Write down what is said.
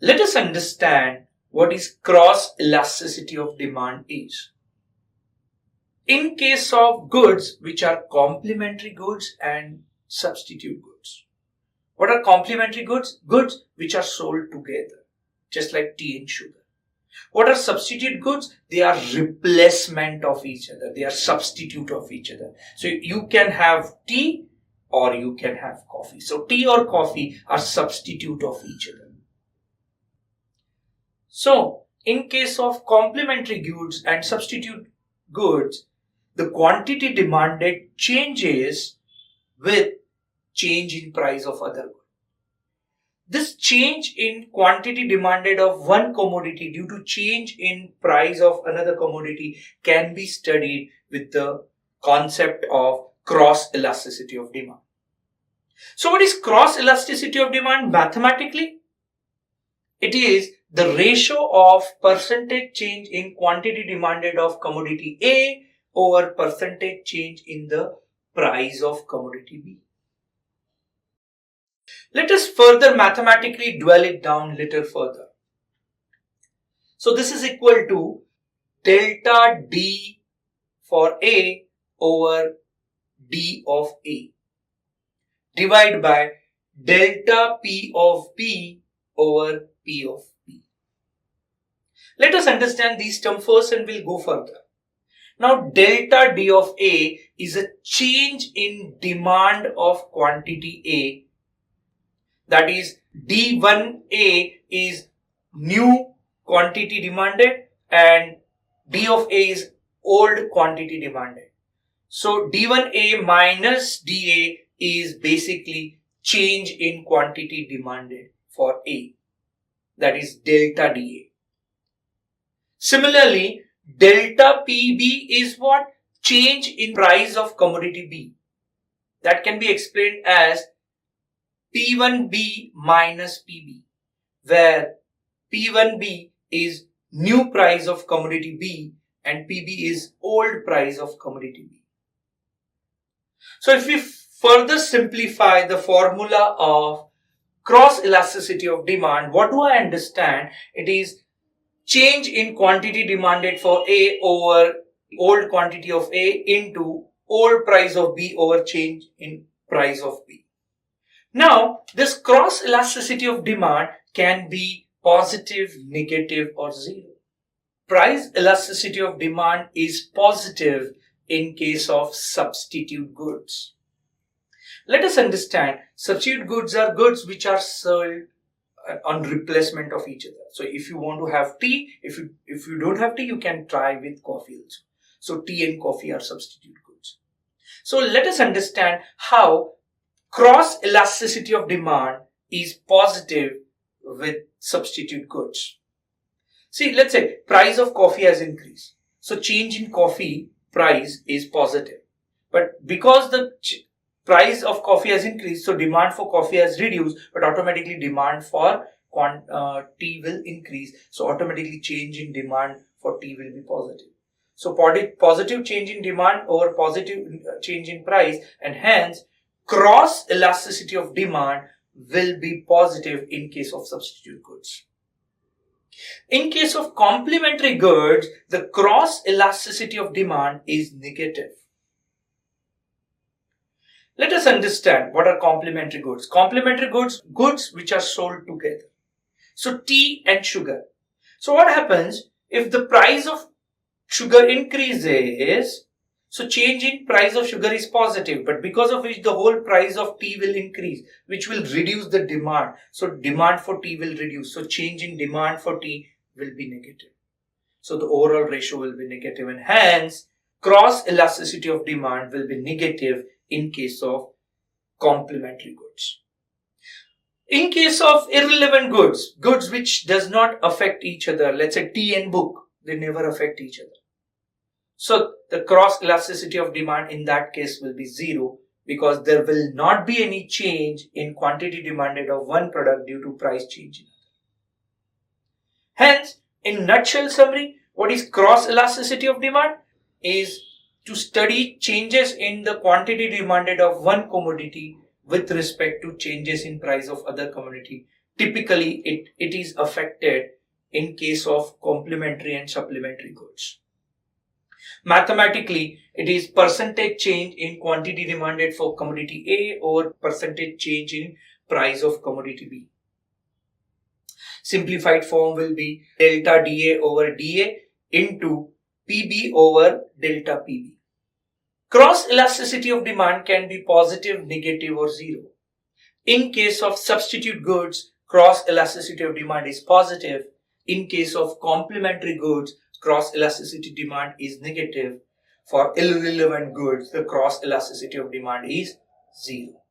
Let us understand what is cross elasticity of demand is. In case of goods which are complementary goods and substitute goods. What are complementary goods? Goods which are sold together, just like tea and sugar. What are substitute goods? They are replacement of each other. They are substitute of each other. So you can have tea or you can have coffee. So tea or coffee are substitute of each other. So in case of complementary goods and substitute goods, the quantity demanded changes with change in price of other goods. This change in quantity demanded of one commodity due to change in price of another commodity can be studied with the concept of cross elasticity of demand. So what is cross elasticity of demand mathematically? It is the ratio of percentage change in quantity demanded of commodity A over percentage change in the price of commodity B. Let us further mathematically dwell it down a little further. So this is equal to delta D for A over D of A divided by delta P of B over P of B. Let us understand these terms first and we'll go further. Now delta D of A is a change in demand of quantity A. That is D1A is new quantity demanded and D of A is old quantity demanded. So D1A minus DA is basically change in quantity demanded for A. That is delta DA. Similarly, delta PB is what? Change in price of commodity B. That can be explained as P1B minus PB, where P1B is new price of commodity B and PB is old price of commodity B. So if we further simplify the formula of cross elasticity of demand, what do I understand? It is change in quantity demanded for A over old quantity of A into old price of B over change in price of B. Now, this cross elasticity of demand can be positive, negative or zero. Price elasticity of demand is positive in case of substitute goods. Let us understand substitute goods are goods which are sold on replacement of each other. So if you want to have tea, if you don't have tea, you can try with coffee also. So tea and coffee are substitute goods. So let us understand how cross elasticity of demand is positive with substitute goods. See, let's say price of coffee has increased. So change in coffee price is positive. But because the price of coffee has increased, so demand for coffee has reduced, but automatically demand for tea will increase. So automatically change in demand for tea will be positive. So positive change in demand over positive change in price, and hence cross elasticity of demand will be positive in case of substitute goods. In case of complementary goods, the cross elasticity of demand is negative. Let us understand what are complementary goods. Complementary goods, goods which are sold together. So tea and sugar. So what happens if the price of sugar increases? So change in price of sugar is positive, but because of which the whole price of tea will increase, which will reduce the demand. So demand for tea will reduce. So change in demand for tea will be negative. So the overall ratio will be negative, and hence cross elasticity of demand will be negative in case of complementary goods. In case of irrelevant goods, goods which does not affect each other, let's say tea and book, they never affect each other. So the cross elasticity of demand in that case will be zero, because there will not be any change in quantity demanded of one product due to price change in another. Hence, in nutshell summary, what is cross elasticity of demand is to study changes in the quantity demanded of one commodity with respect to changes in price of other commodity Typically, it is affected in case of complementary and supplementary goods. Mathematically, it is percentage change in quantity demanded for commodity A or percentage change in price of commodity B. Simplified form will be delta dA over dA into PB over delta PB. Cross elasticity of demand can be positive, negative or zero. In case of substitute goods, cross elasticity of demand is positive. In case of complementary goods, cross elasticity demand is negative. For irrelevant goods, the cross elasticity of demand is zero.